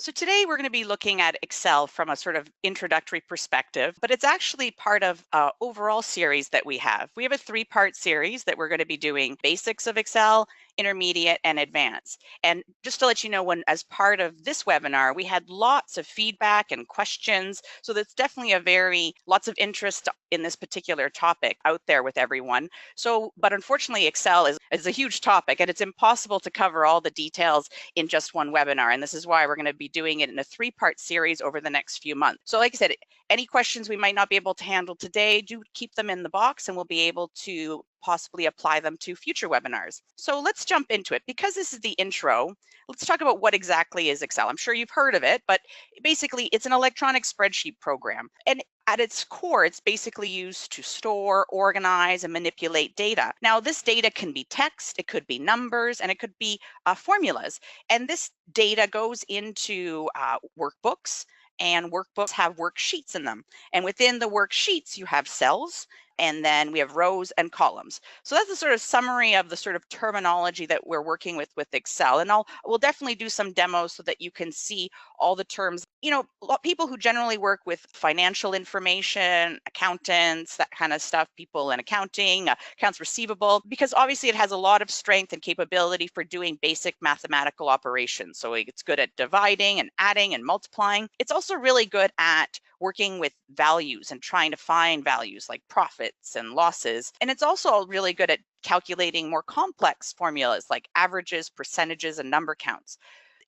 So today we're going to be looking at Excel from a sort of introductory perspective, but it's actually part of an overall series that we have. We have a three-part series that we're going to be doing basics of Excel, intermediate, and advanced. And just to let you know, when as part of this webinar, we had lots of feedback and questions. So that's definitely lots of interest in this particular topic out there with everyone. So, but unfortunately, Excel is a huge topic and it's impossible to cover all the details in just one webinar. And this is why we're going to be doing it in a three-part series over the next few months. So like I said, any questions we might not be able to handle today, do keep them in the box and we'll be able to possibly apply them to future webinars. So let's jump into it. Because this is the intro, let's talk about what exactly is Excel. I'm sure you've heard of it, but basically it's an electronic spreadsheet program. And at its core, it's basically used to store, organize, and manipulate data. Now, this data can be text, it could be numbers, and it could be formulas. And this data goes into workbooks, and workbooks have worksheets in them. And within the worksheets, you have cells, and then we have rows and columns. So that's the sort of summary of the sort of terminology that we're working with Excel. And we'll definitely do some demos so that you can see all the terms. You know, people who generally work with financial information, accountants, that kind of stuff, people in accounting, accounts receivable, because obviously it has a lot of strength and capability for doing basic mathematical operations. So it's good at dividing and adding and multiplying. It's also really good at working with values and trying to find values like profits and losses. And it's also really good at calculating more complex formulas like averages, percentages, and number counts.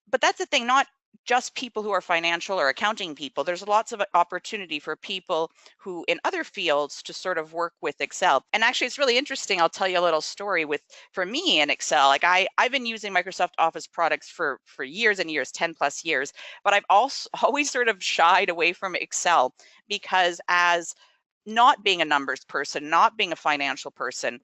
But that's the thing, not just people who are financial or accounting people. There's lots of opportunity for people who in other fields to sort of work with Excel. And actually, it's really interesting. I'll tell you a little story for me in Excel. Like I've been using Microsoft Office products for years and years, 10 plus years, but I've also always sort of shied away from Excel because as not being a numbers person, not being a financial person,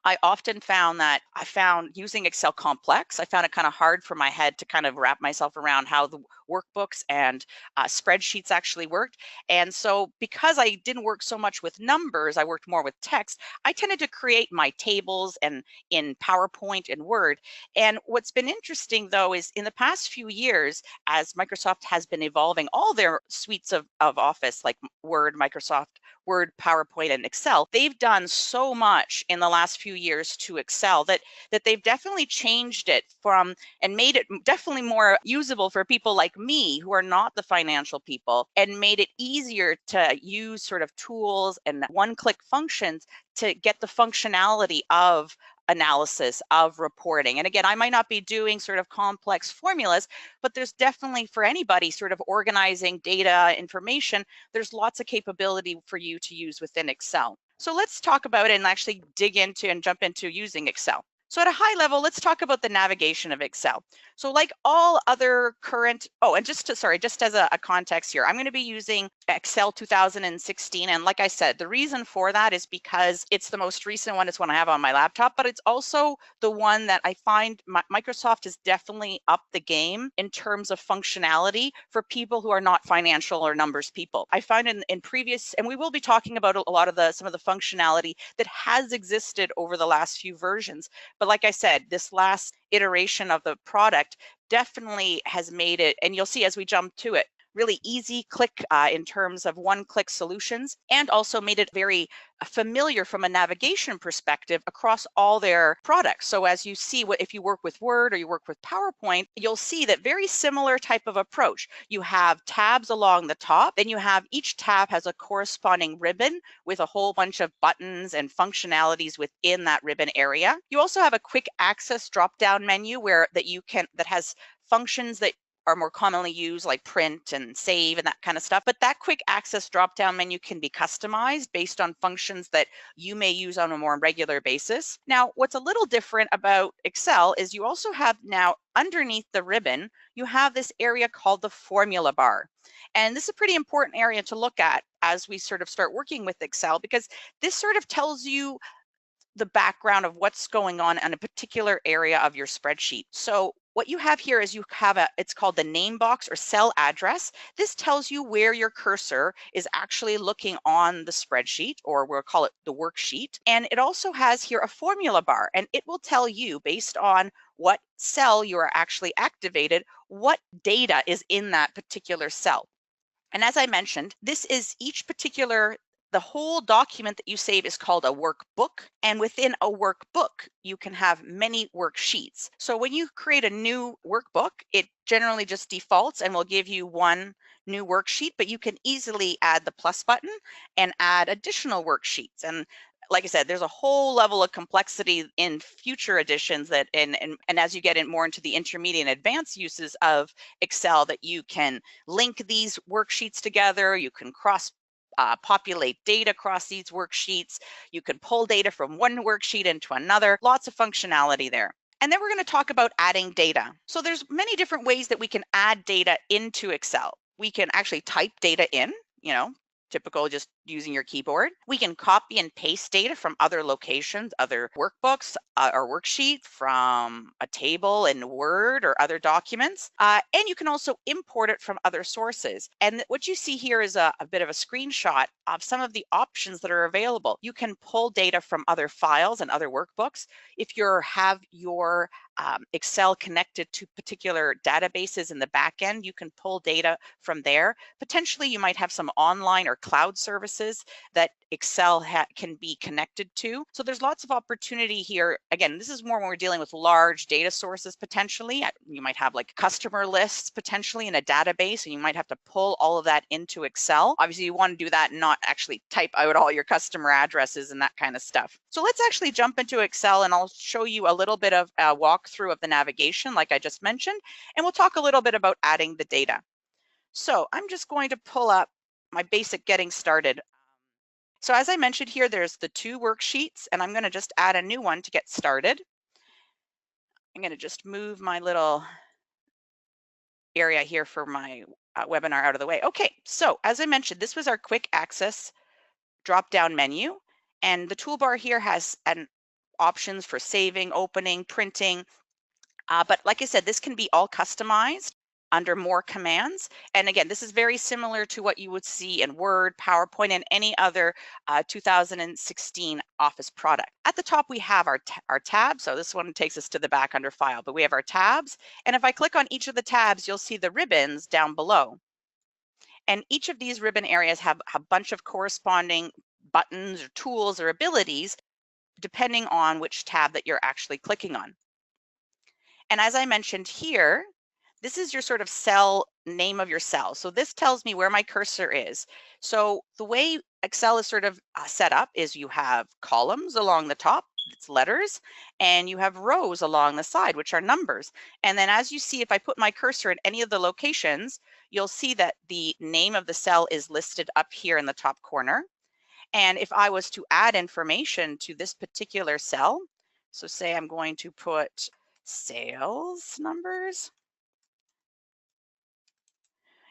I often found that I found using Excel complex. I found it kind of hard for my head to kind of wrap myself around how the workbooks and spreadsheets actually worked. And so because I didn't work so much with numbers, I worked more with text, I tended to create my tables and in PowerPoint and Word. And what's been interesting though is in the past few years, as Microsoft has been evolving all their suites of Office like Word, Microsoft Word, PowerPoint, and Excel, they've done so much in the last few years to Excel that they've definitely changed it from and made it definitely more usable for people like me who are not the financial people, and made it easier to use sort of tools and one-click functions to get the functionality of analysis, of reporting. And again, I might not be doing sort of complex formulas, but there's definitely for anybody sort of organizing data information, there's lots of capability for you to use within Excel. So let's talk about it and actually dig into and jump into using Excel. So at a high level, let's talk about the navigation of Excel. So like all other current, and just as a context here, I'm going to be using Excel 2016. And like I said, the reason for that is because it's the most recent one. It's one I have on my laptop, but it's also the one that I find Microsoft has definitely upped the game in terms of functionality for people who are not financial or numbers people. I find in previous, and we will be talking about a lot of some of the functionality that has existed over the last few versions. But like I said, this last iteration of the product definitely has made it, and you'll see as we jump to it, really easy click in terms of one-click solutions, and also made it very familiar from a navigation perspective across all their products. So as you see, if you work with Word or you work with PowerPoint, you'll see that very similar type of approach. You have tabs along the top, then you have each tab has a corresponding ribbon with a whole bunch of buttons and functionalities within that ribbon area. You also have a quick access drop-down menu that has functions that are more commonly used like print and save and that kind of stuff. But that quick access drop-down menu can be customized based on functions that you may use on a more regular basis. Now, what's a little different about Excel is you also have now underneath the ribbon, you have this area called the formula bar. And this is a pretty important area to look at as we sort of start working with Excel, because this sort of tells you the background of what's going on in a particular area of your spreadsheet. So what you have here is you have it's called the name box or cell address. This tells you where your cursor is actually looking on the spreadsheet, or we'll call it the worksheet. And it also has here a formula bar, and it will tell you based on what cell you are actually activated, what data is in that particular cell. And as I mentioned, this is the whole document that you save is called a workbook. And within a workbook, you can have many worksheets. So when you create a new workbook, it generally just defaults and will give you one new worksheet, but you can easily add the plus button and add additional worksheets. And like I said, there's a whole level of complexity in future editions that, and as you get in more into the intermediate and advanced uses of Excel, that you can link these worksheets together, you can populate data across these worksheets, you can pull data from one worksheet into another, lots of functionality there. And then we're going to talk about adding data. So there's many different ways that we can add data into Excel. We can actually type data in, typical just using your keyboard. We can copy and paste data from other locations, other workbooks or worksheets, from a table in Word or other documents. And you can also import it from other sources. And what you see here is a bit of a screenshot of some of the options that are available. You can pull data from other files and other workbooks. If you have your Excel connected to particular databases in the back end, you can pull data from there. Potentially, you might have some online or cloud services that Excel can be connected to. So there's lots of opportunity here. Again, this is more when we're dealing with large data sources potentially. You might have like customer lists potentially in a database, and you might have to pull all of that into Excel. Obviously, you want to do that and not actually type out all your customer addresses and that kind of stuff. So let's actually jump into Excel, and I'll show you a little bit of a walkthrough of the navigation like I just mentioned, and we'll talk a little bit about adding the data. So I'm just going to pull up my basic getting started. So as I mentioned here, there's the two worksheets, and I'm going to just add a new one to get started. I'm going to just move my little area here for my webinar out of the way. Okay, so as I mentioned, this was our quick access drop-down menu, and the toolbar here has options for saving, opening, printing. But like I said, this can be all customized under more commands. And again, this is very similar to what you would see in Word, PowerPoint, and any other 2016 Office product. At the top, we have our tabs. So this one takes us to the back under File, but we have our tabs. And if I click on each of the tabs, you'll see the ribbons down below. And each of these ribbon areas have a bunch of corresponding buttons or tools or abilities, depending on which tab that you're actually clicking on. And as I mentioned here, this is your sort of cell name of your cell. So this tells me where my cursor is. So the way Excel is sort of set up is you have columns along the top, it's letters, and you have rows along the side, which are numbers. And then as you see, if I put my cursor in any of the locations, you'll see that the name of the cell is listed up here in the top corner. And if I was to add information to this particular cell, so say I'm going to put sales numbers,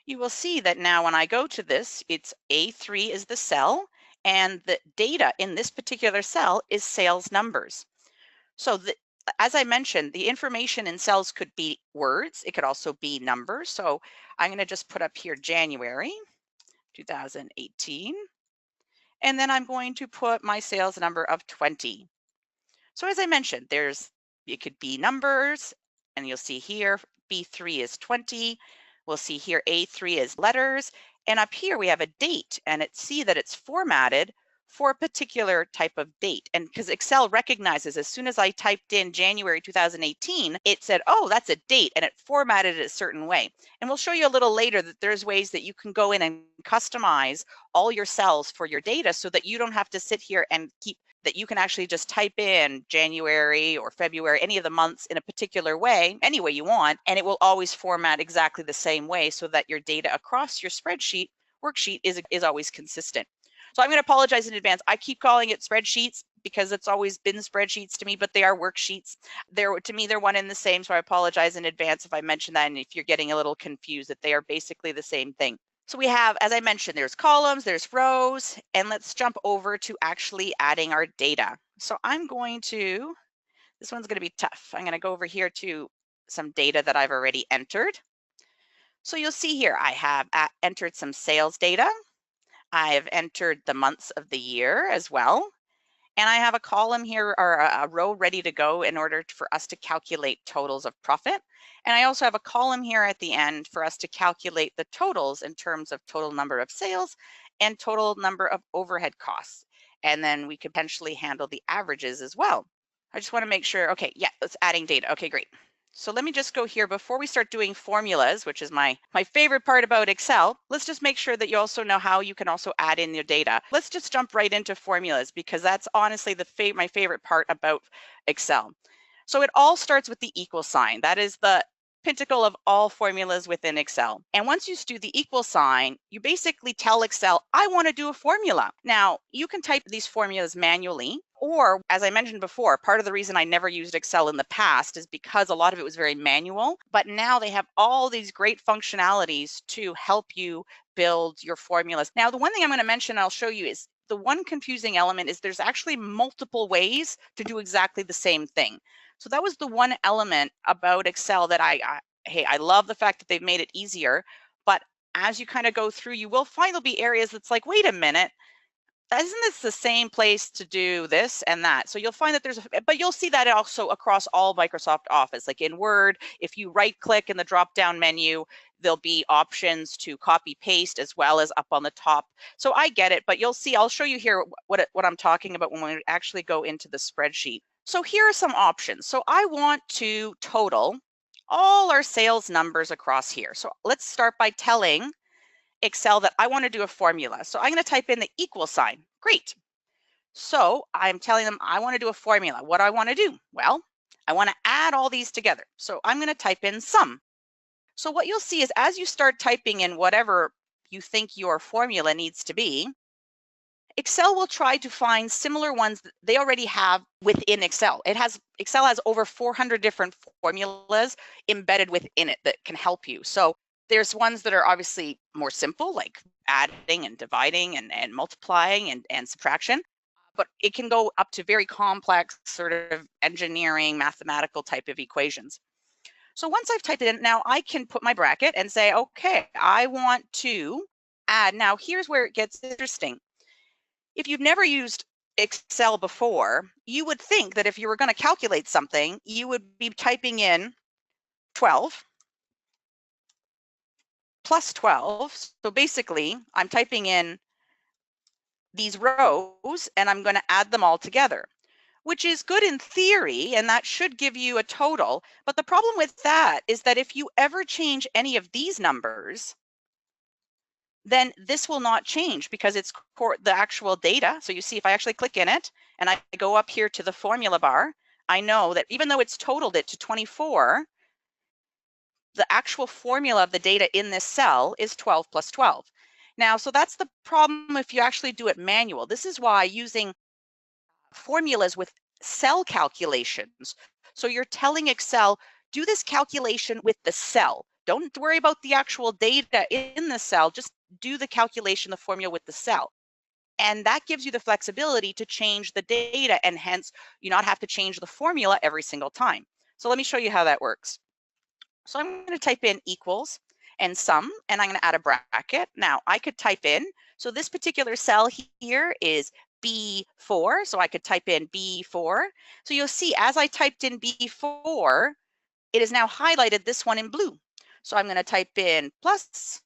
you will see that now when I go to this, it's A3 is the cell, and the data in this particular cell is sales numbers. So as I mentioned, the information in cells could be words, it could also be numbers. So I'm going to just put up here January 2018, and then I'm going to put my sales number of 20. So as I mentioned, it could be numbers, and you'll see here B3 is 20. We'll see here A3 is letters, and up here we have a date, and see that it's formatted for a particular type of date. And because Excel recognizes as soon as I typed in January 2018, it said, oh, that's a date, and it formatted it a certain way. And we'll show you a little later that there's ways that you can go in and customize all your cells for your data so that you don't have to sit here and that you can actually just type in January or February, any of the months in a particular way, any way you want, and it will always format exactly the same way so that your data across your spreadsheet worksheet is always consistent. So I'm going to apologize in advance. I keep calling it spreadsheets because it's always been spreadsheets to me, but they are worksheets. To me, they're one and the same, so I apologize in advance if I mention that and if you're getting a little confused, that they are basically the same thing. So we have, as I mentioned, there's columns, there's rows, and let's jump over to actually adding our data. So this one's going to be tough. I'm going to go over here to some data that I've already entered. So you'll see here, I have entered some sales data. I have entered the months of the year as well. And I have a column here or a row ready to go in order for us to calculate totals of profit. And I also have a column here at the end for us to calculate the totals in terms of total number of sales and total number of overhead costs. And then we could potentially handle the averages as well. I just want to make sure, okay, yeah, it's adding data. Okay, great. So let me just go here before we start doing formulas, which is my favorite part about Excel. Let's just make sure that you also know how you can also add in your data. Let's just jump right into formulas because that's honestly my favorite part about Excel. So it all starts with the equal sign. That is the pinnacle of all formulas within Excel. And once you do the equal sign, you basically tell Excel, I want to do a formula. Now, you can type these formulas manually, or as I mentioned before, part of the reason I never used Excel in the past is because a lot of it was very manual, but now they have all these great functionalities to help you build your formulas. Now, the one thing I'm going to mention, I'll show you, is the one confusing element is there's actually multiple ways to do exactly the same thing. So that was the one element about Excel that hey, I love the fact that they've made it easier, but as you kind of go through, you will find there'll be areas that's like, wait a minute, isn't this the same place to do this and that? So you'll find that but you'll see that also across all Microsoft Office. Like in Word, if you right click in the drop down menu, there'll be options to copy paste as well as up on the top. So I get it, but you'll see, I'll show you here what I'm talking about when we actually go into the spreadsheet. So here are some options. So I want to total all our sales numbers across here. So let's start by telling Excel that I want to do a formula. So I'm going to type in the equal sign. Great. So I'm telling them I want to do a formula. What do I want to do? Well, I want to add all these together. So I'm going to type in sum. So what you'll see is as you start typing in whatever you think your formula needs to be, Excel will try to find similar ones that they already have within Excel. Excel has over 400 different formulas embedded within it that can help you. So there's ones that are obviously more simple, like adding and dividing and multiplying and subtraction, but it can go up to very complex sort of engineering, mathematical type of equations. So once I've typed it in, now I can put my bracket and say, okay, I want to add. Now here's where it gets interesting. If you've never used Excel before, you would think that if you were going to calculate something, you would be typing in 12 plus 12. So basically, I'm typing in these rows and I'm going to add them all together, which is good in theory, and that should give you a total. But the problem with that is that if you ever change any of these numbers, then this will not change because it's the actual data. So you see, if I actually click in it and I go up here to the formula bar, I know that even though it's totaled it to 24, the actual formula of the data in this cell is 12 plus 12. Now, so that's the problem if you actually do it manual. This is why using formulas with cell calculations. So you're telling Excel, do this calculation with the cell. Don't worry about the actual data in the cell, just do the calculation, the formula with the cell. And that gives you the flexibility to change the data and hence you not have to change the formula every single time. So let me show you how that works. So I'm going to type in equals and sum, and I'm going to add a bracket. Now I could type in, so this particular cell here is B4, so I could type in B4. So you'll see as I typed in B4, it is now highlighted this one in blue. So I'm going to type in plus,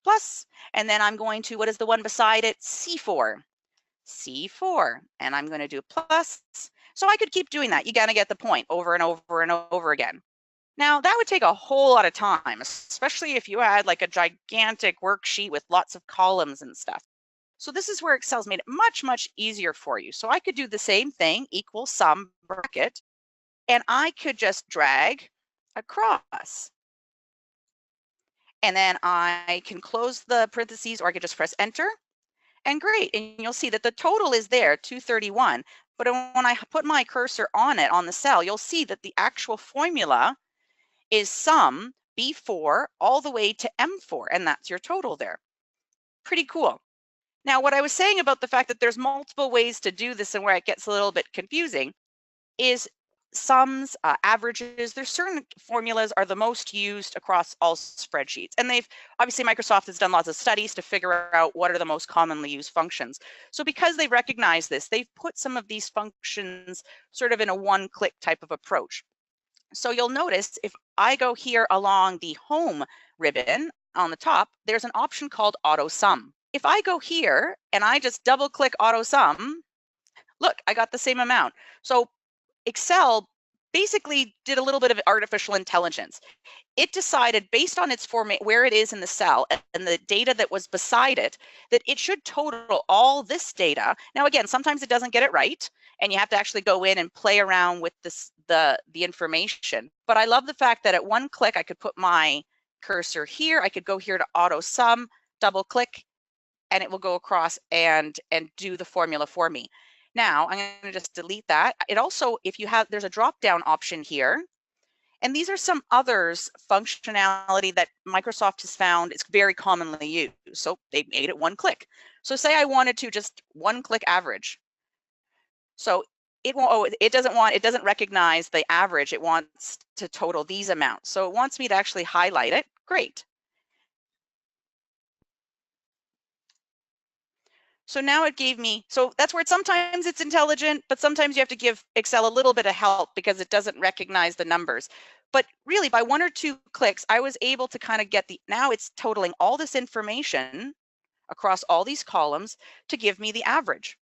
plus, and then I'm going to, what is the one beside it? C4, C4, and I'm going to do plus. So I could keep doing that. You got to get the point over and over and over again. Now that would take a whole lot of time, especially if you had like a gigantic worksheet with lots of columns and stuff. So this is where Excel's made it much, much easier for you. So I could do the same thing, equal sum bracket, and I could just drag across. And then I can close the parentheses or I could just press enter and great. And you'll see that the total is there, 231. But when I put my cursor on it, on the cell, you'll see that the actual formula is sum B4 all the way to M4, and that's your total there. Pretty cool. Now, what I was saying about the fact that there's multiple ways to do this and where it gets a little bit confusing is sums, averages. There's certain formulas are the most used across all spreadsheets. And obviously Microsoft has done lots of studies to figure out what are the most commonly used functions. So because they recognize this, they've put some of these functions sort of in a one-click type of approach. So you'll notice if I go here along the home ribbon on the top, there's an option called auto sum. If I go here and I just double click auto sum, look, I got the same amount. So Excel basically did a little bit of artificial intelligence. It decided based on its format, where it is in the cell and the data that was beside it, that it should total all this data. Now, again, sometimes it doesn't get it right, and you have to actually go in and play around with the information. But I love the fact that at one click, I could put my cursor here. I could go here to auto sum, double click, and it will go across and do the formula for me. Now, I'm going to just delete that. It also, there's a drop-down option here, and these are some others functionality that Microsoft has found is very commonly used. So they made it one click. So say I wanted to just one click average. So it won't, it doesn't recognize the average. It wants to total these amounts. So it wants me to actually highlight it. Great. So now it gave me, so that's where sometimes it's intelligent, but sometimes you have to give Excel a little bit of help because it doesn't recognize the numbers. But really by one or two clicks, I was able to kind of get now it's totaling all this information across all these columns to give me the average.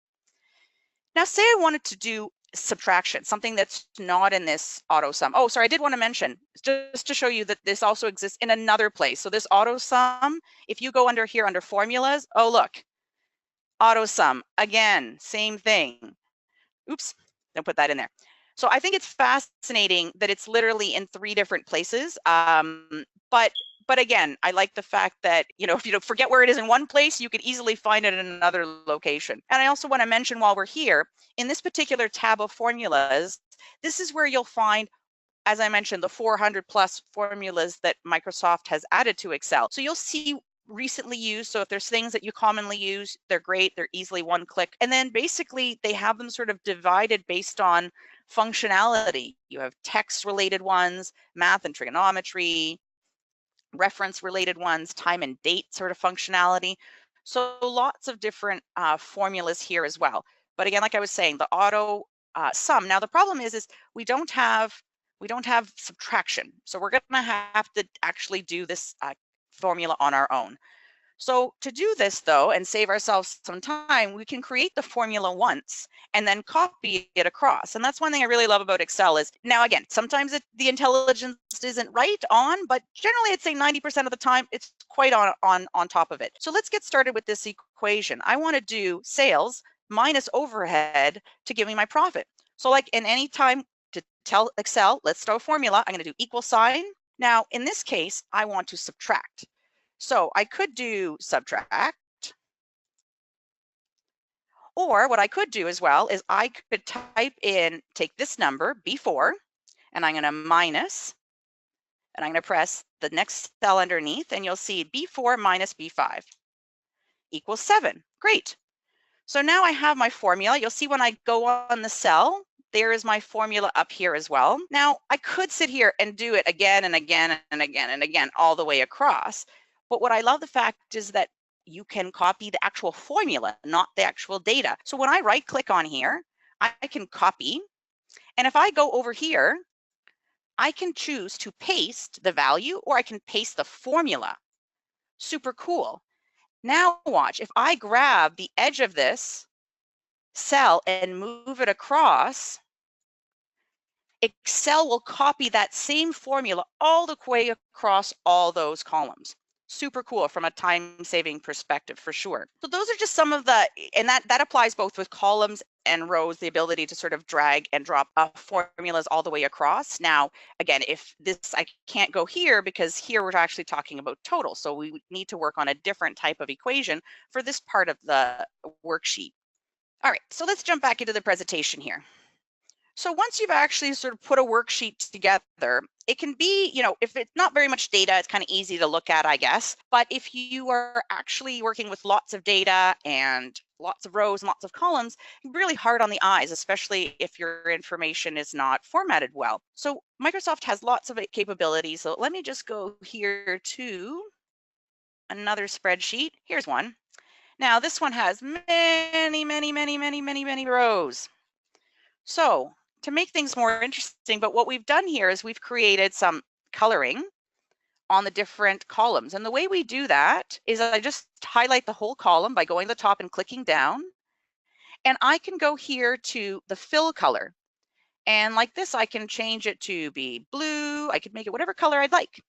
Now say I wanted to do subtraction, something that's not in this auto sum. Oh, sorry, I did want to mention, just to show you that this also exists in another place. So this auto sum, if you go under here under formulas, oh look, auto sum, again, same thing. Oops, don't put that in there. So I think it's fascinating that it's literally in 3 different places. But again, I like the fact that, if you don't forget where it is in one place, you could easily find it in another location. And I also want to mention while we're here, in this particular tab of formulas, this is where you'll find, as I mentioned, the 400 plus formulas that Microsoft has added to Excel. So you'll see recently used. So if there's things that you commonly use, they're great. They're easily one click. And then basically they have them sort of divided based on functionality. You have text related ones, math and trigonometry, reference related ones, time and date sort of functionality. So lots of different formulas here as well. But again, like I was saying, the auto sum. Now the problem is we don't have subtraction. So we're going to have to actually do this formula on our own. So to do this though, and save ourselves some time, we can create the formula once and then copy it across. And that's one thing I really love about Excel is, now again, sometimes the intelligence isn't right on, but generally I'd say 90% of the time it's quite on top of it. So let's get started with this equation. I want to do sales minus overhead to give me my profit. So like in any time to tell Excel, let's throw a formula, I'm going to do equal sign. Now, in this case, I want to subtract. So I could do subtract, or what I could do as well is I could take this number, B4, and I'm going to minus, and I'm going to press the next cell underneath, and you'll see B4 minus B5 equals 7. Great. So now I have my formula. You'll see when I go on the cell, there is my formula up here as well. Now, I could sit here and do it again and again and again and again all the way across. But what I love the fact is that you can copy the actual formula, not the actual data. So when I right click on here, I can copy. And if I go over here, I can choose to paste the value or I can paste the formula. Super cool. Now watch, if I grab the edge of this cell and move it across, Excel will copy that same formula all the way across all those columns. Super cool from a time-saving perspective for sure. So those are just some of and that applies both with columns and rows, the ability to sort of drag and drop formulas all the way across. Now, again, if I can't go here because here we're actually talking about total. So we need to work on a different type of equation for this part of the worksheet. All right, so let's jump back into the presentation here. So once you've actually sort of put a worksheet together, it can be, if it's not very much data, it's kind of easy to look at, I guess. But if you are actually working with lots of data and lots of rows and lots of columns, really hard on the eyes, especially if your information is not formatted well. So Microsoft has lots of capabilities. So let me just go here to another spreadsheet. Here's one. Now this one has many rows. So to make things more interesting, but what we've done here is we've created some coloring on the different columns. And the way we do that is I just highlight the whole column by going to the top and clicking down. And I can go here to the fill color. And like this, I can change it to be blue. I could make it whatever color I'd like.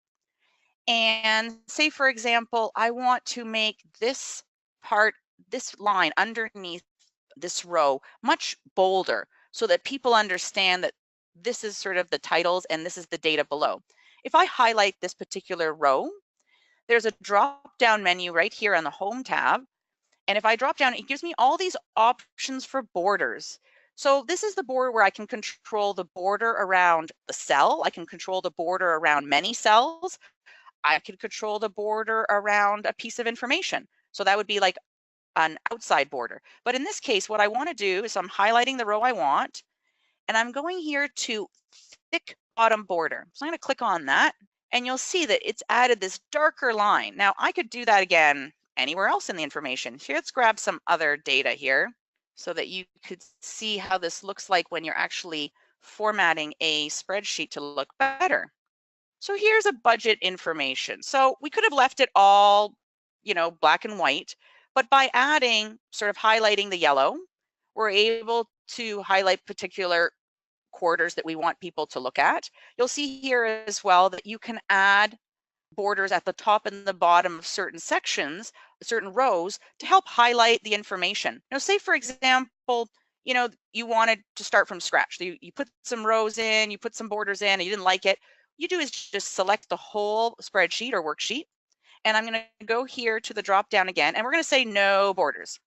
And say, for example, I want to make this part, this line underneath this row much bolder so that people understand that this is sort of the titles and this is the data below. If I highlight this particular row, there's a drop down menu right here on the home tab. And if I drop down, it gives me all these options for borders. So this is the border where I can control the border around the cell. I can control the border around many cells. I can control the border around a piece of information. So that would be like an outside border. But in this case, what I want to do is I'm highlighting the row I want, and I'm going here to thick bottom border. So I'm going to click on that, and you'll see that it's added this darker line. Now I could do that again anywhere else in the information. Here, let's grab some other data here so that you could see how this looks like when you're actually formatting a spreadsheet to look better. So here's a budget information. So we could have left it all, black and white, but by adding, sort of highlighting the yellow, we're able to highlight particular quarters that we want people to look at. You'll see here as well that you can add borders at the top and the bottom of certain sections, certain rows, to help highlight the information. Now, say for example, you wanted to start from scratch. So you put some rows in, you put some borders in, and you didn't like it. You do is just select the whole spreadsheet or worksheet. And I'm going to go here to the drop down again, and we're going to say no borders.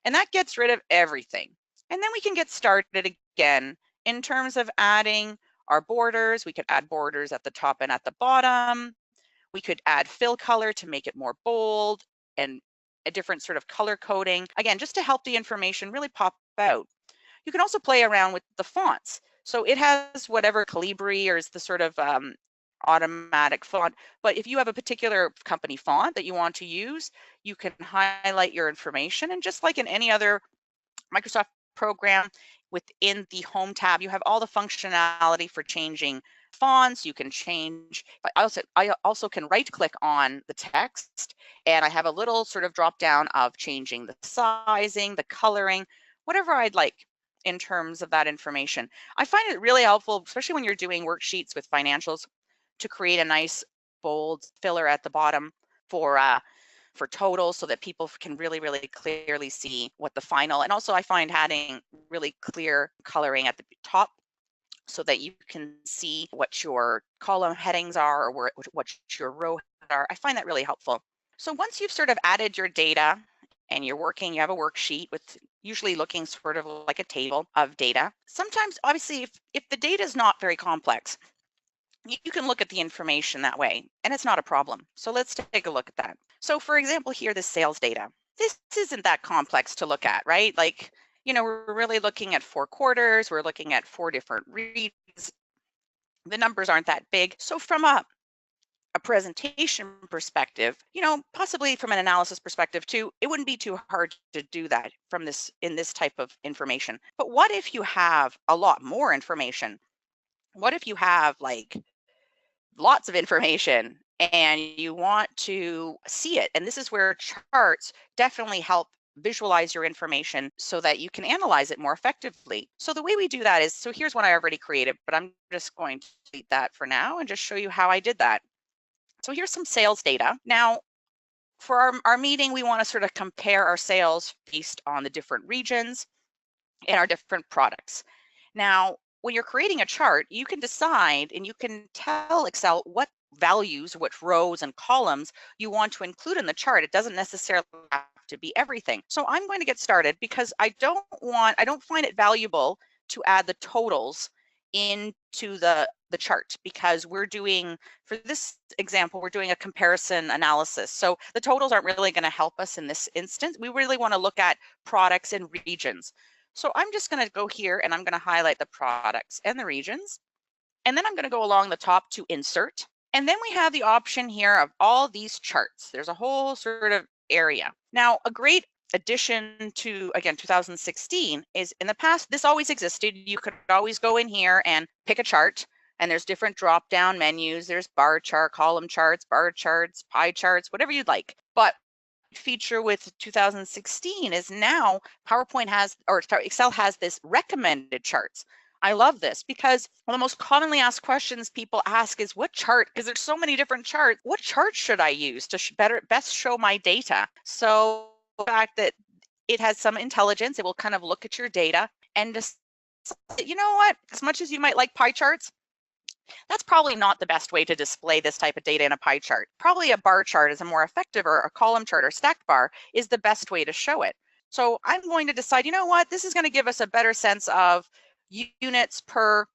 And that gets rid of everything. And then we can get started again in terms of adding our borders. We could add borders at the top and at the bottom. We could add fill color to make it more bold and a different sort of color coding. Again, just to help the information really pop out. You can also play around with the fonts. So it has whatever Calibri or is the sort of automatic font. But if you have a particular company font that you want to use, you can highlight your information. And just like in any other Microsoft program, within the home tab, you have all the functionality for changing fonts. You can change, I also can right click on the text, and I have a little sort of drop down of changing the sizing, the coloring, whatever I'd like in terms of that information. I find it really helpful, especially when you're doing worksheets with financials, to create a nice bold filler at the bottom for totals so that people can really clearly see what the final, and also I find adding really clear coloring at the top so that you can see what your column headings are or what your row are. I find that really helpful. So once you've sort of added your data and you're working, you have a worksheet with usually looking sort of like a table of data. Sometimes, obviously, if the data is not very complex, you can look at the information that way, and it's not a problem. So let's take a look at that. So for example, here, the sales data. This isn't that complex to look at, right? Like, we're really looking at 4 quarters. We're looking at 4 different regions. The numbers aren't that big. So from a presentation perspective, possibly from an analysis perspective too, it wouldn't be too hard to do that in this type of information. But what if you have a lot more information? What if you have like lots of information and you want to see it? And this is where charts definitely help visualize your information so that you can analyze it more effectively. So the way we do that is, so here's one I already created, but I'm just going to delete that for now and just show you how I did that. So here's some sales data. Now, for our meeting, we want to sort of compare our sales based on the different regions and our different products. Now, when you're creating a chart, you can decide and you can tell Excel what values, which rows and columns you want to include in the chart. It doesn't necessarily have to be everything. So I'm going to get started because I don't find it valuable to add the totals into the chart, because we're doing, for this example, we're doing a comparison analysis. So the totals aren't really going to help us in this instance. We really want to look at products and regions. So I'm just going to go here and I'm going to highlight the products and the regions. And then I'm going to go along the top to insert. And then we have the option here of all these charts. There's a whole sort of area. Now, a great addition to, again, 2016 is, in the past, this always existed. You could always go in here and pick a chart, and there's different drop-down menus. There's bar chart, column charts, bar charts, pie charts, whatever you'd like. But feature with 2016 is now PowerPoint has, or sorry, Excel has this recommended charts. I love this because one of the most commonly asked questions people ask is, what chart? Because there's so many different charts. What chart should I use to best show my data? So the fact that it has some intelligence, it will kind of look at your data and just, you know what, as much as you might like pie charts, that's probably not the best way to display this type of data in a pie chart. Probably a bar chart is a more effective, or a column chart or stacked bar is the best way to show it. So I'm going to decide, you know what, this is going to give us a better sense of units for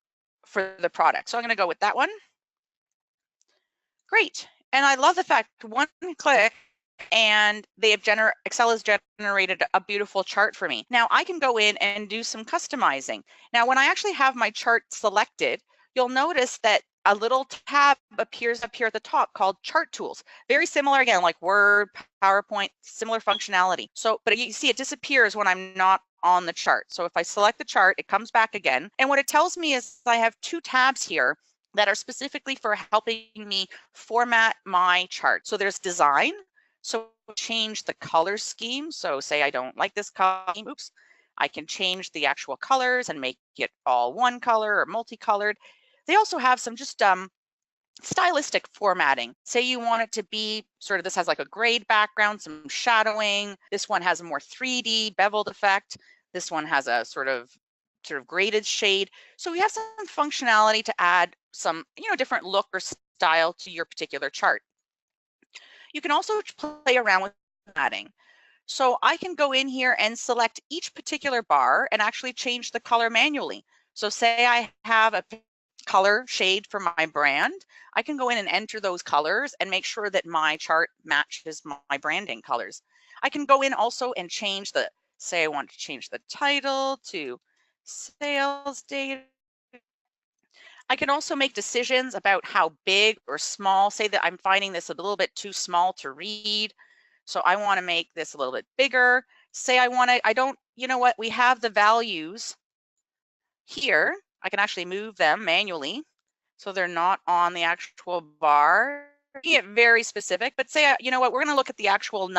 the product. So I'm going to go with that one. Great. And I love the fact one click and Excel has generated a beautiful chart for me. Now I can go in and do some customizing. Now, when I actually have my chart selected, you'll notice that a little tab appears up here at the top called Chart Tools. Very similar, again, like Word, PowerPoint, similar functionality. So, but you see it disappears when I'm not on the chart. So if I select the chart, it comes back again. And what it tells me is I have two tabs here that are specifically for helping me format my chart. So there's Design. So change the color scheme. So say I don't like this color, oops, I can change the actual colors and make it all one color or multicolored. They also have some just stylistic formatting. Say you want it to be sort of, this has like a grayed background, some shadowing. This one has a more 3D beveled effect. This one has a sort of graded shade. So we have some functionality to add some, different look or style to your particular chart. You can also play around with formatting. So I can go in here and select each particular bar and actually change the color manually. So say I have a color shade for my brand, I can go in and enter those colors and make sure that my chart matches my branding colors. I can go in also and change say I want to change the title to sales data. I can also make decisions about how big or small, say that I'm finding this a little bit too small to read. So I want to make this a little bit bigger. Say I don't, you know what, we have the values here. I can actually move them manually so they're not on the actual bar. You get very specific, but say, you know what, we're going to look at the actual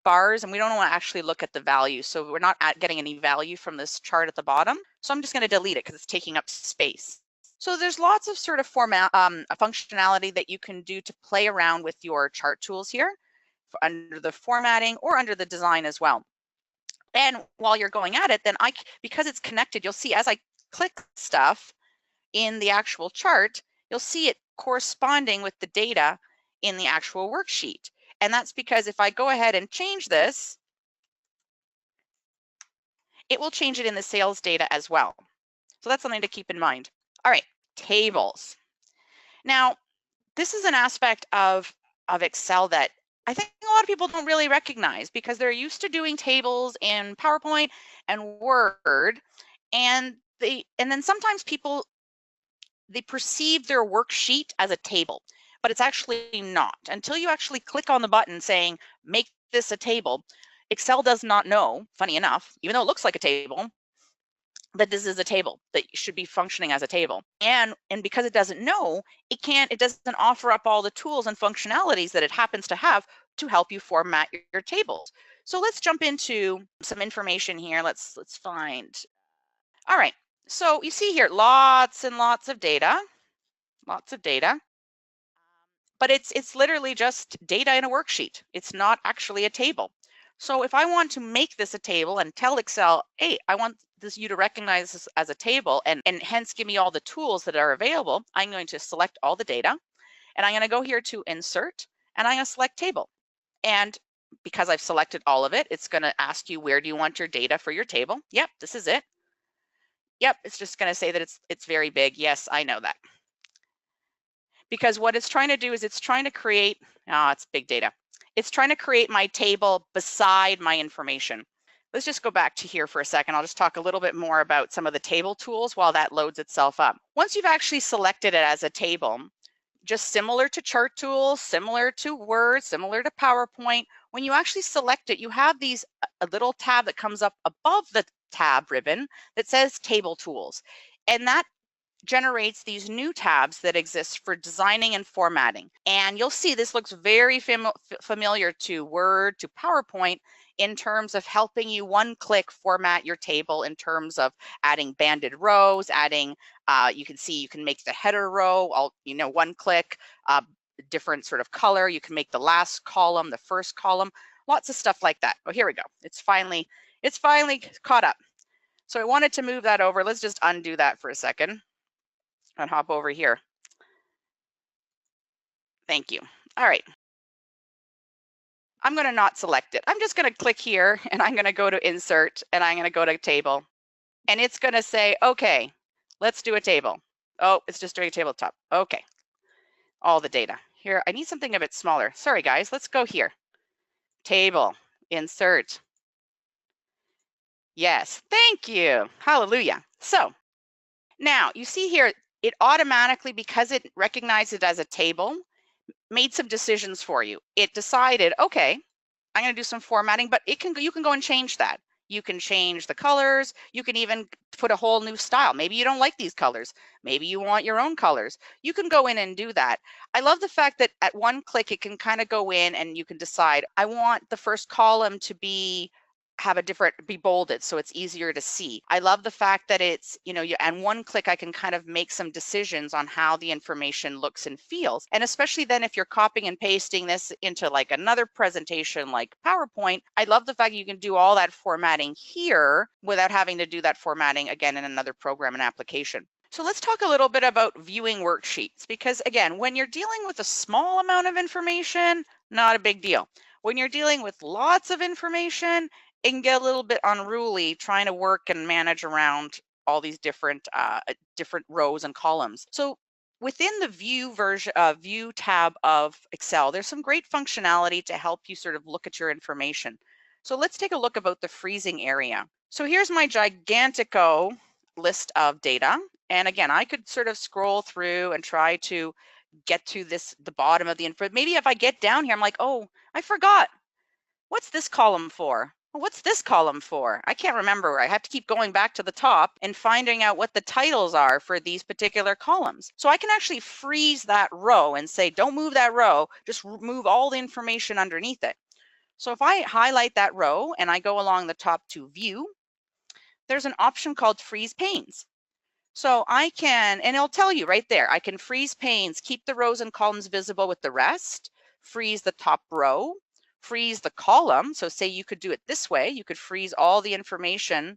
bars and we don't want to actually look at the value. So we're not getting any value from this chart at the bottom. So I'm just going to delete it because it's taking up space. So there's lots of sort of functionality that you can do to play around with your chart tools here under the formatting or under the design as well. And while you're going at it, then because it's connected, you'll see as I click stuff in the actual chart, you'll see it corresponding with the data in the actual worksheet. And that's because if I go ahead and change this, it will change it in the sales data as well. So that's something to keep in mind. All right, tables. Now, this is an aspect of Excel that I think a lot of people don't really recognize because they're used to doing tables in PowerPoint and Word, and then sometimes people, they perceive their worksheet as a table, but it's actually not. Until you actually click on the button saying, make this a table, Excel does not know, funny enough, even though it looks like a table, that this is a table, that should be functioning as a table. And because it doesn't know, it doesn't offer up all the tools and functionalities that it happens to have to help you format your tables. So let's jump into some information here. Let's find. All right. So you see here, lots and lots of data, but it's literally just data in a worksheet. It's not actually a table. So if I want to make this a table and tell Excel, hey, I want you to recognize this as a table and hence give me all the tools that are available, I'm going to select all the data and I'm going to go here to insert and I'm going to select table. And because I've selected all of it, it's going to ask you, where do you want your data for your table? Yep, this is it. Yep, it's just going to say that it's very big. Yes, I know that. Because what it's trying to do is it's trying to create, it's big data. It's trying to create my table beside my information. Let's just go back to here for a second. I'll just talk a little bit more about some of the table tools while that loads itself up. Once you've actually selected it as a table, just similar to chart tools, similar to Word, similar to PowerPoint, when you actually select it, you have a little tab that comes up above the tab ribbon that says Table Tools. And that generates these new tabs that exist for designing and formatting. And you'll see this looks very familiar to Word, to PowerPoint, in terms of helping you one-click format your table in terms of adding banded rows, adding, you can see you can make the header row, one click, different sort of color. You can make the last column, the first column, lots of stuff like that. Oh, here we go. It's finally caught up. So I wanted to move that over. Let's just undo that for a second and hop over here. Thank you. All right. I'm going to not select it. I'm just going to click here and I'm going to go to insert and I'm going to go to table. And it's going to say, okay, let's do a table. Oh, it's just doing a table top. Okay. All the data. Here, I need something a bit smaller. Sorry, guys. Let's go here. Table, insert. Yes, thank you. Hallelujah. So now you see here, it automatically, because it recognized it as a table, made some decisions for you. It decided, okay, I'm going to do some formatting, but you can go and change that. You can change the colors. You can even put a whole new style. Maybe you don't like these colors. Maybe you want your own colors. You can go in and do that. I love the fact that at one click, it can kind of go in and you can decide, I want the first column to be bolded so it's easier to see. I love the fact that it's, and one click I can kind of make some decisions on how the information looks and feels. And especially then if you're copying and pasting this into like another presentation like PowerPoint, I love the fact you can do all that formatting here without having to do that formatting again in another program and application. So let's talk a little bit about viewing worksheets, because again, when you're dealing with a small amount of information, not a big deal. When you're dealing with lots of information, it can get a little bit unruly trying to work and manage around all these different rows and columns. So within the view tab of Excel, there's some great functionality to help you sort of look at your information. So let's take a look about the freezing area. So here's my gigantico list of data. And again, I could sort of scroll through and try to get to the bottom of the info. Maybe if I get down here, I'm like, oh, I forgot. What's this column for? What's this column for? I can't remember. I have to keep going back to the top and finding out what the titles are for these particular columns. So I can actually freeze that row and say, don't move that row, just move all the information underneath it. So if I highlight that row and I go along the top to view, there's an option called freeze panes. So I can, and it'll tell you right there, I can freeze panes, keep the rows and columns visible with the rest, freeze the top row, freeze the column. So say you could do it this way, you could freeze all the information.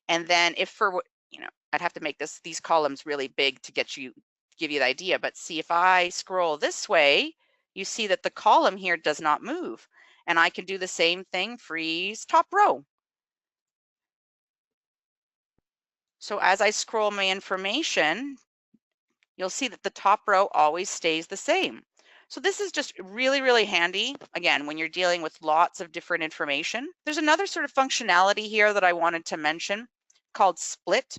And then if I'd have to make these columns really big to give you the idea, but see if I scroll this way, you see that the column here does not move. And I can do the same thing, freeze top row. So as I scroll my information, you'll see that the top row always stays the same. So this is just really, really handy, again, when you're dealing with lots of different information. There's another sort of functionality here that I wanted to mention called split.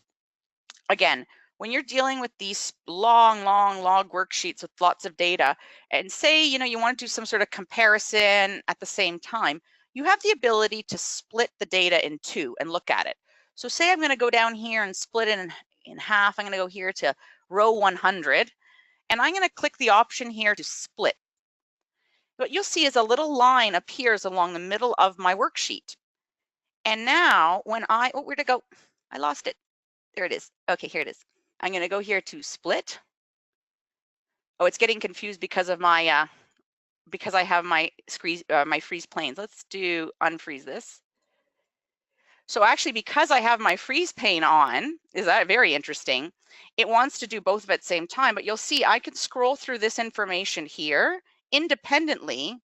Again, when you're dealing with these long log worksheets with lots of data, and say, you want to do some sort of comparison at the same time, you have the ability to split the data in two and look at it. So say I'm going to go down here and split it in half. I'm going to go here to row 100, and I'm going to click the option here to split. What you'll see is a little line appears along the middle of my worksheet. And now when where'd it go? I lost it. There it is. Okay, here it is. I'm going to go here to split. Oh, it's getting confused because of my because I have my freeze planes. Let's unfreeze this. So actually, because I have my freeze pane on, is that very interesting? It wants to do both at the same time, but you'll see I can scroll through this information here independently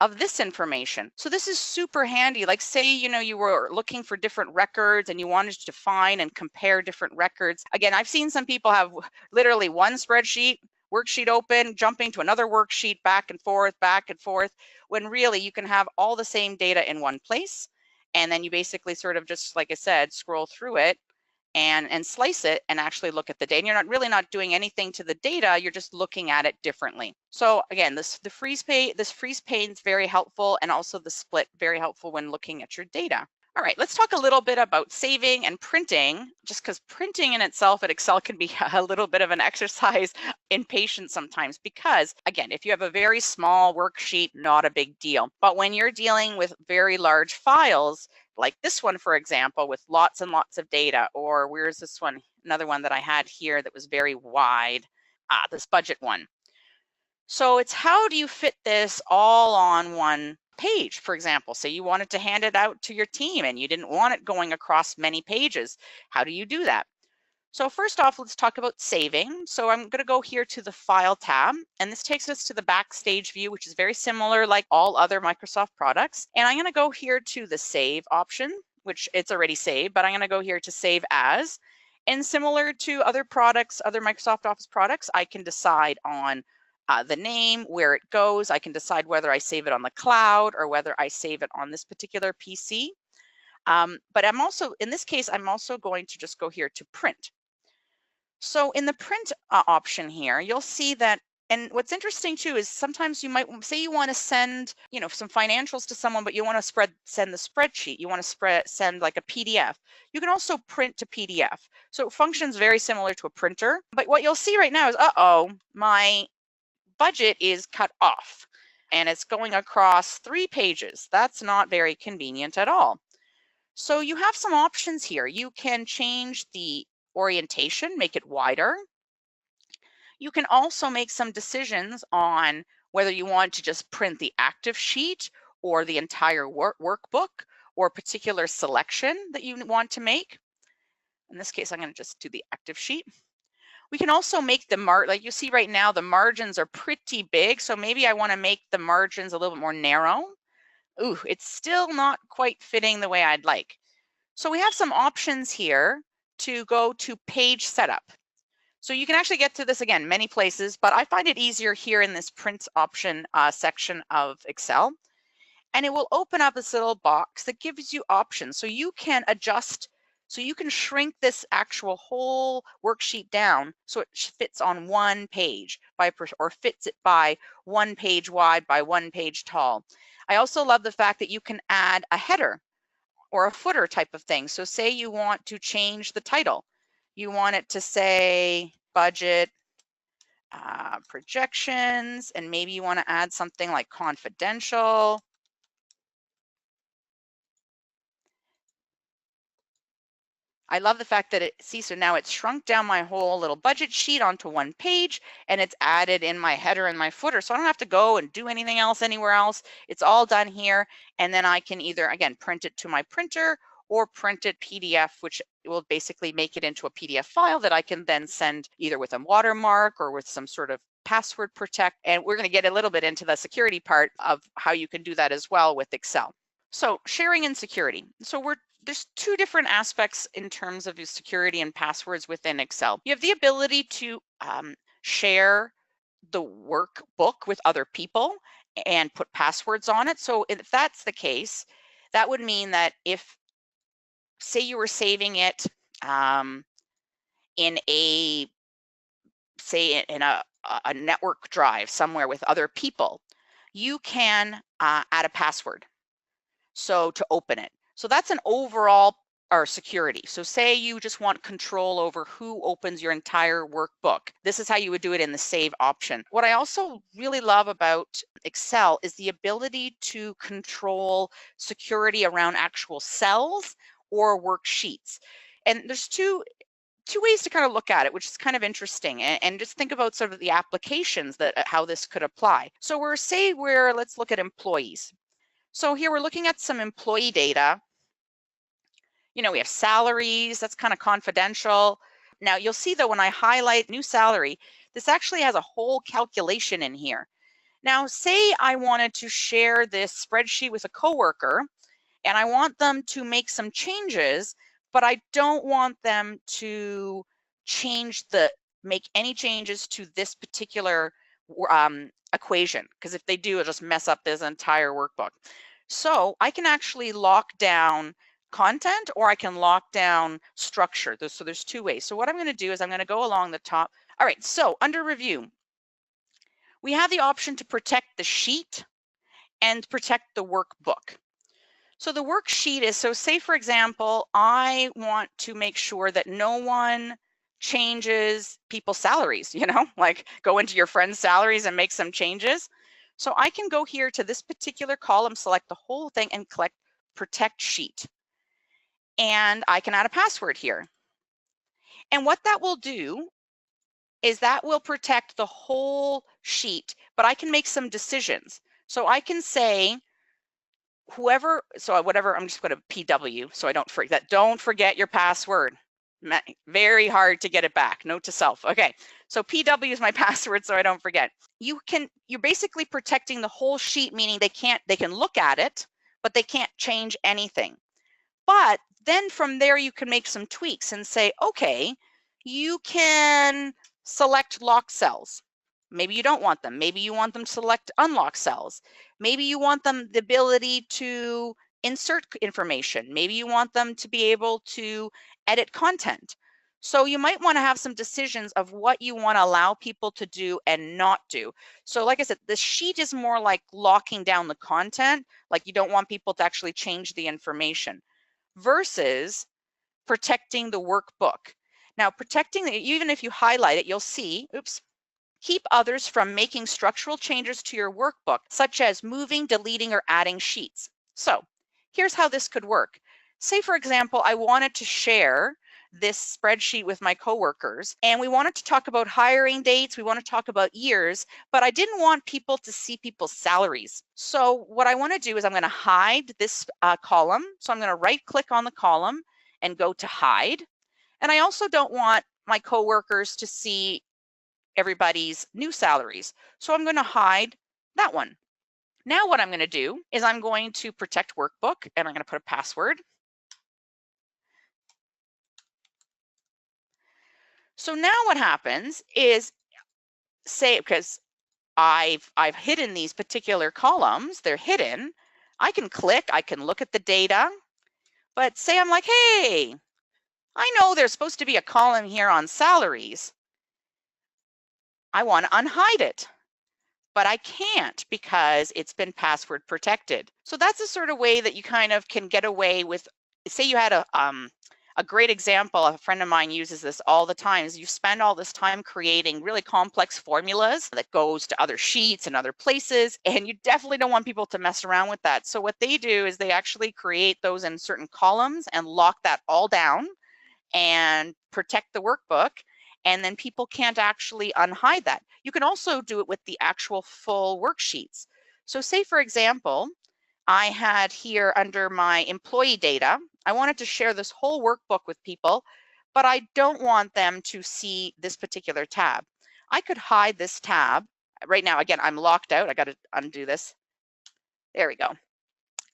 of this information. So this is super handy. Like say, you were looking for different records and you wanted to find and compare different records. Again, I've seen some people have literally one spreadsheet, worksheet open, jumping to another worksheet, back and forth, when really you can have all the same data in one place. And then you basically sort of just, like I said, scroll through it and slice it and actually look at the data. And you're really not doing anything to the data, you're just looking at it differently. So again, this freeze pane is very helpful, and also the split very helpful when looking at your data. All right, let's talk a little bit about saving and printing, just because printing in itself at Excel can be a little bit of an exercise in patience sometimes, because again, if you have a very small worksheet, not a big deal. But when you're dealing with very large files, like this one, for example, with lots and lots of data, or where's this one? Another one that I had here that was very wide, this budget one. So it's how do you fit this all on one page? For example, say you wanted to hand it out to your team and you didn't want it going across many pages. How do you do that? So first off, let's talk about saving. So I'm going to go here to the File tab, and this takes us to the Backstage view, which is very similar like all other Microsoft products. And I'm going to go here to the Save option, which it's already saved, but I'm going to go here to Save As. And similar to other products, other Microsoft Office products, I can decide on the name, where it goes. I can decide whether I save it on the cloud or whether I save it on this particular PC. But I'm also, in this case, I'm also going to just go here to Print. So in the print option here, you'll see that, and what's interesting too is sometimes you might say you want to send, some financials to someone, but you want to send the spreadsheet. You want to send like a PDF. You can also print to PDF. So it functions very similar to a printer. But what you'll see right now is, my budget is cut off and it's going across 3 pages. That's not very convenient at all. So you have some options here. You can change the orientation, make it wider. You can also make some decisions on whether you want to just print the active sheet or the entire workbook, or a particular selection that you want to make. In this case, I'm going to just do the active sheet. We can also make the like you see right now, the margins are pretty big. So maybe I want to make the margins a little bit more narrow. Ooh, it's still not quite fitting the way I'd like. So we have some options here to go to page setup. So you can actually get to this again many places, but I find it easier here in this print option section of Excel. And it will open up this little box that gives you options. So you can adjust, so you can shrink this actual whole worksheet down so it fits on one page or fits it by 1 page wide by 1 page tall. I also love the fact that you can add a header or a footer type of thing. So say you want to change the title. You want it to say budget projections, and maybe you want to add something like confidential. I love the fact that so now it's shrunk down my whole little budget sheet onto one page, and it's added in my header and my footer. So I don't have to go and do anything else anywhere else. It's all done here. And then I can either, again, print it to my printer or print it PDF, which will basically make it into a PDF file that I can then send either with a watermark or with some sort of password protect. And we're going to get a little bit into the security part of how you can do that as well with Excel. So sharing and security. So there's 2 different aspects in terms of security and passwords within Excel. You have the ability to share the workbook with other people and put passwords on it. So if that's the case, that would mean that if, say you were saving it in a network drive somewhere with other people, you can add a password to open it. So that's an overall security. So say you just want control over who opens your entire workbook. This is how you would do it in the save option. What I also really love about Excel is the ability to control security around actual cells or worksheets. And there's two ways to kind of look at it, which is kind of interesting, and just think about sort of the applications that how this could apply. So let's look at employees. So here we're looking at some employee data. We have salaries, that's kind of confidential. Now you'll see though, when I highlight new salary, this actually has a whole calculation in here. Now, say I wanted to share this spreadsheet with a coworker and I want them to make some changes, but I don't want them to make any changes to this particular equation, because if they do, it'll just mess up this entire workbook. So I can actually lock down content, or I can lock down structure. So there's two ways. So what I'm going to do is I'm going to go along the top. All right, so under review, we have the option to protect the sheet and protect the workbook. So the worksheet is, so say for example, I want to make sure that no one changes people's salaries, like go into your friend's salaries and make some changes. So I can go here to this particular column, select the whole thing and click protect sheet. And I can add a password here. And what that will do is that will protect the whole sheet, but I can make some decisions. So I can say, whatever, I'm just going to PW so I don't forget that. Don't forget your password. Very hard to get it back. Note to self. Okay, so PW is my password so I don't forget. You're basically protecting the whole sheet, meaning they can look at it, but they can't change anything. But then from there you can make some tweaks and say, okay, you can select lock cells. Maybe you don't want them. Maybe you want them to select unlock cells. Maybe you want them the ability to insert information. Maybe you want them to be able to edit content. So you might want to have some decisions of what you want to allow people to do and not do. So like I said, the sheet is more like locking down the content, like you don't want people to actually change the information, versus protecting the workbook. Now, even if you highlight it, you'll see, keep others from making structural changes to your workbook, such as moving, deleting, or adding sheets. So here's how this could work. Say, for example, I wanted to share this spreadsheet with my coworkers, and we wanted to talk about hiring dates, we want to talk about years, but I didn't want people to see people's salaries. So what I want to do is I'm going to hide this column. So I'm going to right click on the column and go to hide. And I also don't want my coworkers to see everybody's new salaries. So I'm going to hide that one. Now what I'm going to do is I'm going to protect workbook, and I'm going to put a password. So now what happens is, say, because I've hidden these particular columns, they're hidden, I can click, I can look at the data, but say I'm like, hey, I know there's supposed to be a column here on salaries. I want to unhide it, but I can't because it's been password protected. So that's a sort of way that you kind of can get away with, say you had a great example, a friend of mine uses this all the time, is you spend all this time creating really complex formulas that goes to other sheets and other places, and you definitely don't want people to mess around with that. So what they do is they actually create those in certain columns and lock that all down and protect the workbook, and then people can't actually unhide that. You can also do it with the actual full worksheets. So say, for example, I had here under my employee data, I wanted to share this whole workbook with people, but I don't want them to see this particular tab. I could hide this tab. Right now, again, I'm locked out. I got to undo this. There we go.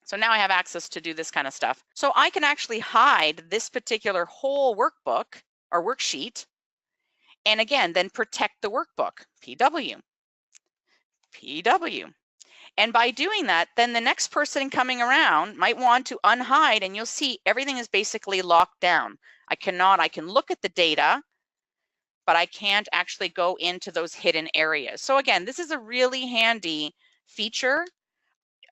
So now I have access to do this kind of stuff. So I can actually hide this particular whole workbook or worksheet, and again, then protect the workbook, PW. And by doing that, then the next person coming around might want to unhide, and you'll see everything is basically locked down. I can look at the data, but I can't actually go into those hidden areas. So again, this is a really handy feature,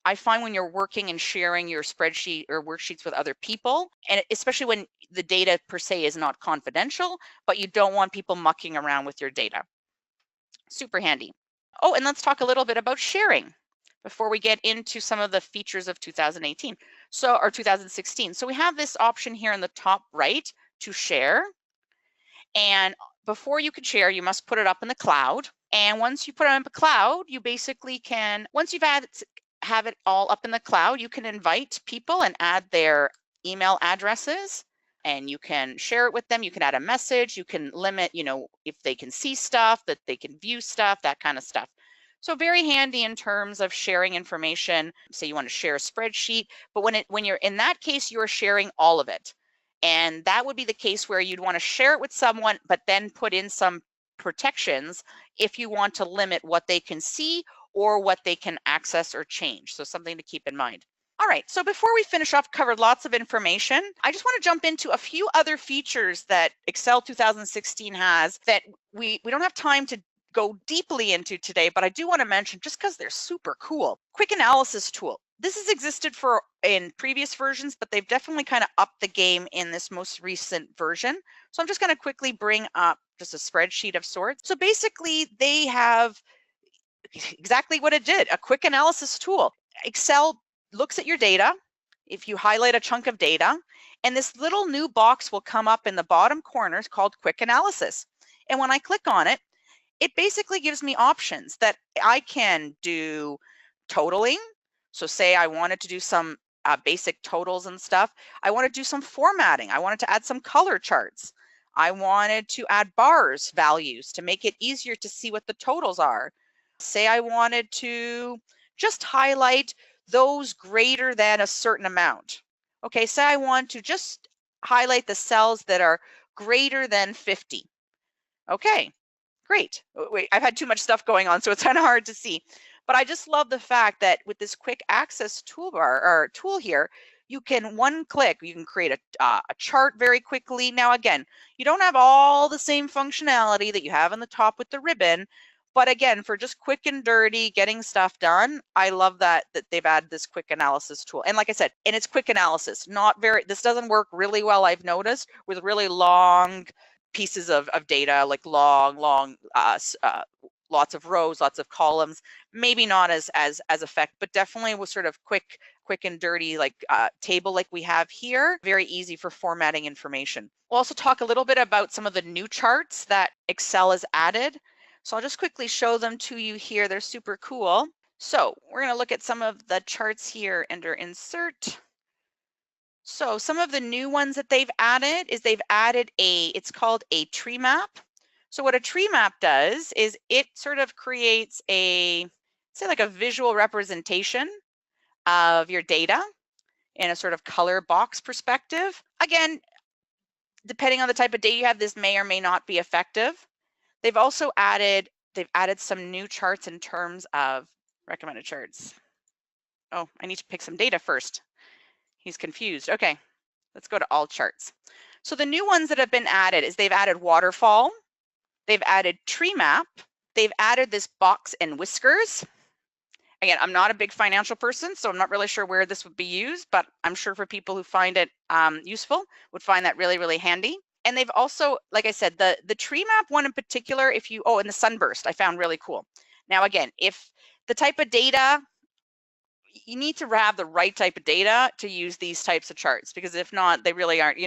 I find, when you're working and sharing your spreadsheet or worksheets with other people, and especially when the data per se is not confidential, but you don't want people mucking around with your data. Super handy. Oh, and let's talk a little bit about sharing before we get into some of the features of 2018, or 2016. So we have this option here in the top right to share. And before you can share, you must put it up in the cloud. And once you put it up in the cloud, you basically can, once you've have it all up in the cloud, you can invite people and add their email addresses, and you can share it with them. You can add a message. You can limit, if they can see stuff, that they can view stuff, that kind of stuff. So very handy in terms of sharing information. Say you want to share a spreadsheet, but when you're in that case, you're sharing all of it. And that would be the case where you'd want to share it with someone, but then put in some protections if you want to limit what they can see or what they can access or change. So something to keep in mind. All right, so before we finish off, covered lots of information. I just want to jump into a few other features that Excel 2016 has that we don't have time to go deeply into today, but I do want to mention just because they're super cool. Quick analysis tool. This has existed in previous versions, but they've definitely kind of upped the game in this most recent version. So I'm just going to quickly bring up just a spreadsheet of sorts. So basically they have exactly what it did, a quick analysis tool. Excel looks at your data. If you highlight a chunk of data, and this little new box will come up in the bottom corner called quick analysis. And when I click on it, it basically gives me options that I can do totaling. So say I wanted to do some basic totals and stuff. I want to do some formatting. I wanted to add some color charts. I wanted to add bars values to make it easier to see what the totals are. Say I wanted to just highlight those greater than a certain amount. Okay, say I want to just highlight the cells that are greater than 50. Okay, great. Wait, I've had too much stuff going on, so it's kind of hard to see. But I just love the fact that with this quick access toolbar or tool here, you can one click, you can create a chart very quickly. Now, again, you don't have all the same functionality that you have on the top with the ribbon, but again, for just quick and dirty, getting stuff done, I love that they've added this quick analysis tool. And like I said, and it's quick analysis, this doesn't work really well, I've noticed, with really long pieces of data, like long, lots of rows, lots of columns, maybe not as effective, but definitely was sort of quick and dirty, like table like we have here, very easy for formatting information. We'll also talk a little bit about some of the new charts that Excel has added. So I'll just quickly show them to you here. They're super cool. So we're going to look at some of the charts here under Insert. So some of the new ones that they've added is it's called a tree map. So what a tree map does is it sort of creates say like a visual representation of your data in a sort of color box perspective. Again, depending on the type of data you have, this may or may not be effective. They've also added some new charts in terms of recommended charts. Oh, I need to pick some data first. He's confused. Okay, let's go to all charts. So the new ones that have been added is they've added waterfall, they've added tree map, they've added this box and whiskers. Again, I'm not a big financial person, so I'm not really sure where this would be used, but I'm sure for people who find it useful would find that really, really handy. And they've also, like I said, the tree map one in particular, and the sunburst I found really cool. Now, again, if the type of data, you need to have the right type of data to use these types of charts, because if not, they really aren't,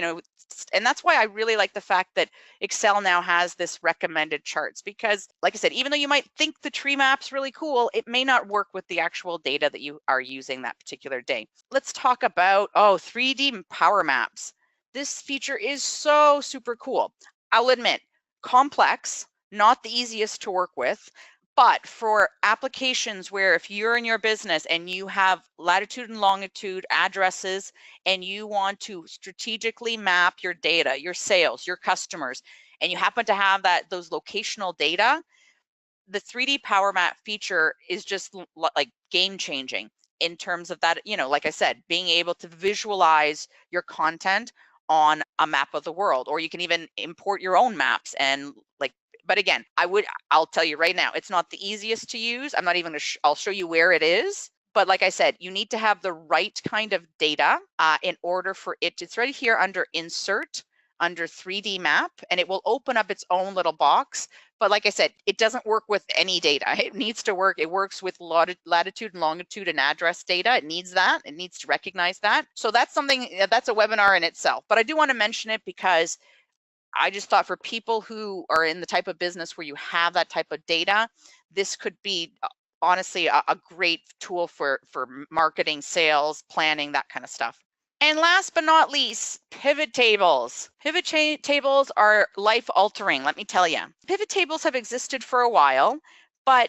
and that's why I really like the fact that Excel now has this recommended charts, because like I said, even though you might think the tree map's really cool, it may not work with the actual data that you are using that particular day. Let's talk about 3D power maps. This feature is so super cool. I'll admit, complex, not the easiest to work with. But for applications where if you're in your business and you have latitude and longitude addresses and you want to strategically map your data, your sales, your customers, and you happen to have those locational data, the 3D Power Map feature is just like game changing in terms of that, like I said, being able to visualize your content on a map of the world, or you can even import your own maps and but again, I'll tell you right now, it's not the easiest to use. I'm not even I'll show you where it is. But like I said, you need to have the right kind of data in order for it's right here under Insert, under 3D Map, and it will open up its own little box. But like I said, it doesn't work with any data. It needs to work. It works with latitude and longitude and address data. It needs that. It needs to recognize that. So that's that's a webinar in itself. But I do want to mention it because I just thought for people who are in the type of business where you have that type of data, this could be honestly a great tool for marketing, sales, planning, that kind of stuff. And last but not least, pivot tables. Pivot tables are life altering, let me tell you. Pivot tables have existed for a while, but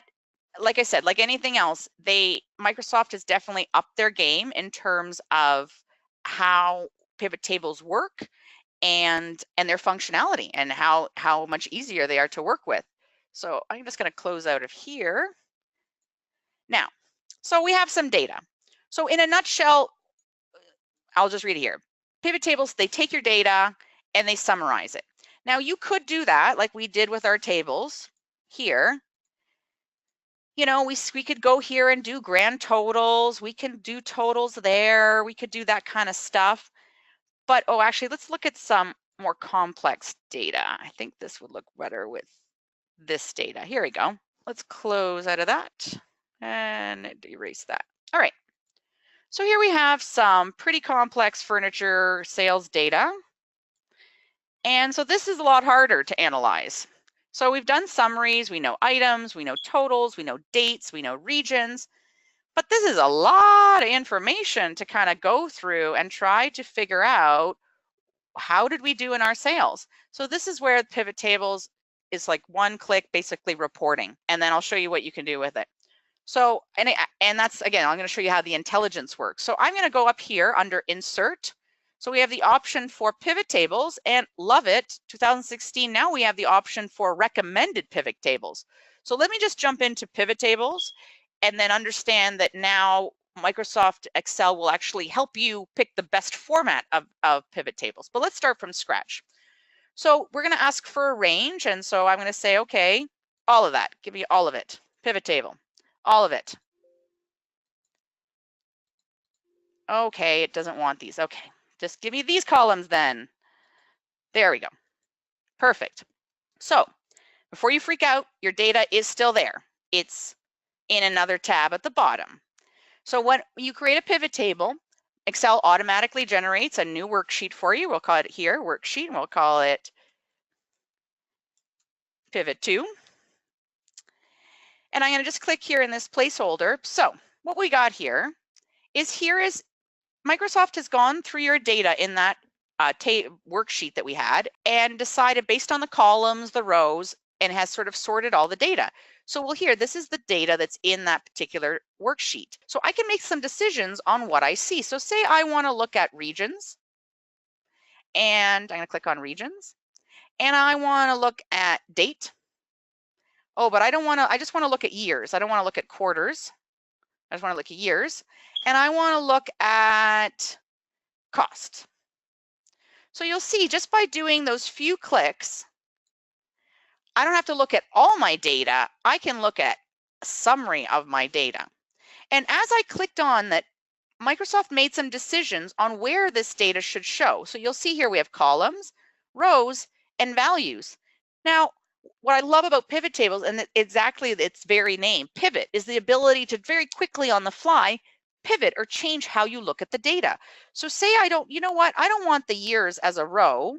like I said, like anything else, Microsoft has definitely upped their game in terms of how pivot tables work and their functionality and how much easier they are to work with. So I'm just going to close out of here. Now, so we have some data. So in a nutshell, I'll just read it here. Pivot tables, they take your data and they summarize it. Now you could do that like we did with our tables here. You know, we could go here and do grand totals. We can do totals there. We could do that kind of stuff. But, oh, actually, let's look at some more complex data. I think this would look better with this data. Here we go. Let's close out of that and erase that. All right. So here we have some pretty complex furniture sales data. And so this is a lot harder to analyze. So we've done summaries, we know items, we know totals, we know dates, we know regions, but this is a lot of information to kind of go through and try to figure out how did we do in our sales. So this is where pivot tables is like one click, basically reporting, and then I'll show you what you can do with it. So, and that's, again, I'm going to show you how the intelligence works. So I'm going to go up here under Insert. So we have the option for pivot tables, and love it, 2016, now we have the option for recommended pivot tables. So let me just jump into pivot tables and then understand that now Microsoft Excel will actually help you pick the best format of pivot tables. But let's start from scratch. So we're going to ask for a range, and so I'm going to say, okay, all of that, give me all of it, pivot table. All of it. Okay, it doesn't want these. Okay, just give me these columns then. There we go. Perfect. So before you freak out, your data is still there. It's in another tab at the bottom. So when you create a pivot table, Excel automatically generates a new worksheet for you. We'll call it here, worksheet, and we'll call it pivot 2. And I'm going to just click here in this placeholder. So what we got here is Microsoft has gone through your data in that worksheet that we had and decided based on the columns, the rows, and has sort of sorted all the data. So we'll hear this is the data that's in that particular worksheet. So I can make some decisions on what I see. So say I want to look at regions, and I'm going to click on regions, and I want to look at date. Oh, but I just want to look at years. I don't want to look at quarters. I just want to look at years, and I want to look at cost. So you'll see just by doing those few clicks, I don't have to look at all my data. I can look at a summary of my data. And as I clicked on that, Microsoft made some decisions on where this data should show. So you'll see here we have columns, rows, and values. Now, what I love about pivot tables, and exactly its very name, pivot, is the ability to very quickly on the fly pivot or change how you look at the data. So say I don't want the years as a row.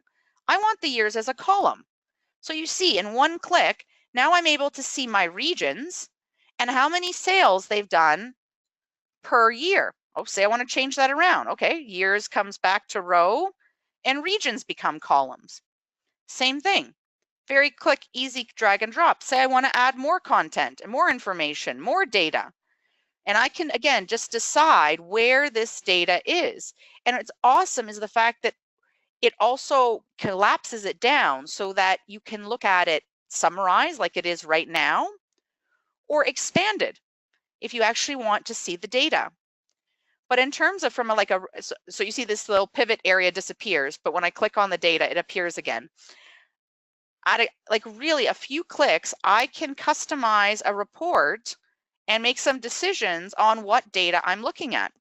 I want the years as a column. So you see in one click, now I'm able to see my regions and how many sales they've done per year. Oh, say I want to change that around. Okay, years comes back to row and regions become columns. Same thing. Very quick, easy drag and drop. Say I want to add more content and more information, more data. And I can, again, just decide where this data is. And what's awesome is the fact that it also collapses it down so that you can look at it summarized like it is right now, or expanded if you actually want to see the data. But in terms of so you see this little pivot area disappears, but when I click on the data, it appears again. At really a few clicks, I can customize a report and make some decisions on what data I'm looking at.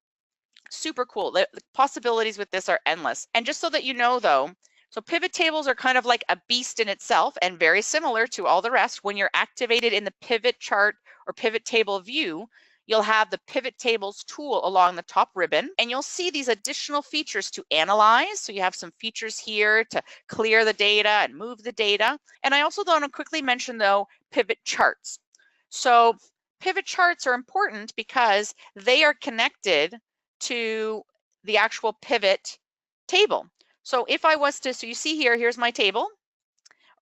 Super cool. The possibilities with this are endless. And just so that you know though, so pivot tables are kind of like a beast in itself and very similar to all the rest. When you're activated in the pivot chart or pivot table view, you'll have the pivot tables tool along the top ribbon, and you'll see these additional features to analyze. So you have some features here to clear the data and move the data. And I also want to quickly mention though, pivot charts. So pivot charts are important because they are connected to the actual pivot table. So if I was to, so you see here, here's my table,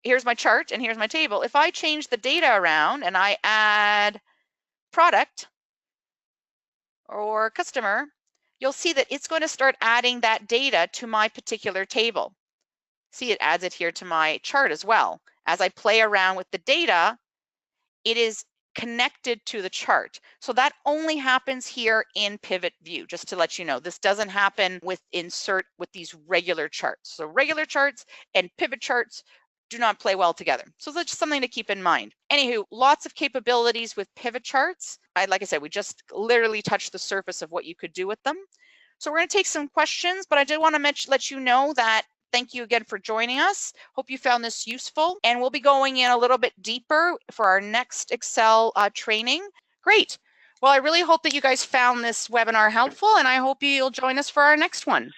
here's my chart, and here's my table. If I change the data around and I add product or customer, you'll see that it's going to start adding that data to my particular table. See, it adds it here to my chart as well. As I play around with the data, it is connected to the chart. So that only happens here in Pivot View, just to let you know. This doesn't happen with insert with these regular charts. So regular charts and pivot charts do not play well together. So that's just something to keep in mind. Anywho, lots of capabilities with pivot charts. Like I said, we just literally touched the surface of what you could do with them. So we're going to take some questions, but I did want to let you know that thank you again for joining us. Hope you found this useful, and we'll be going in a little bit deeper for our next Excel training. Great. Well, I really hope that you guys found this webinar helpful, and I hope you'll join us for our next one.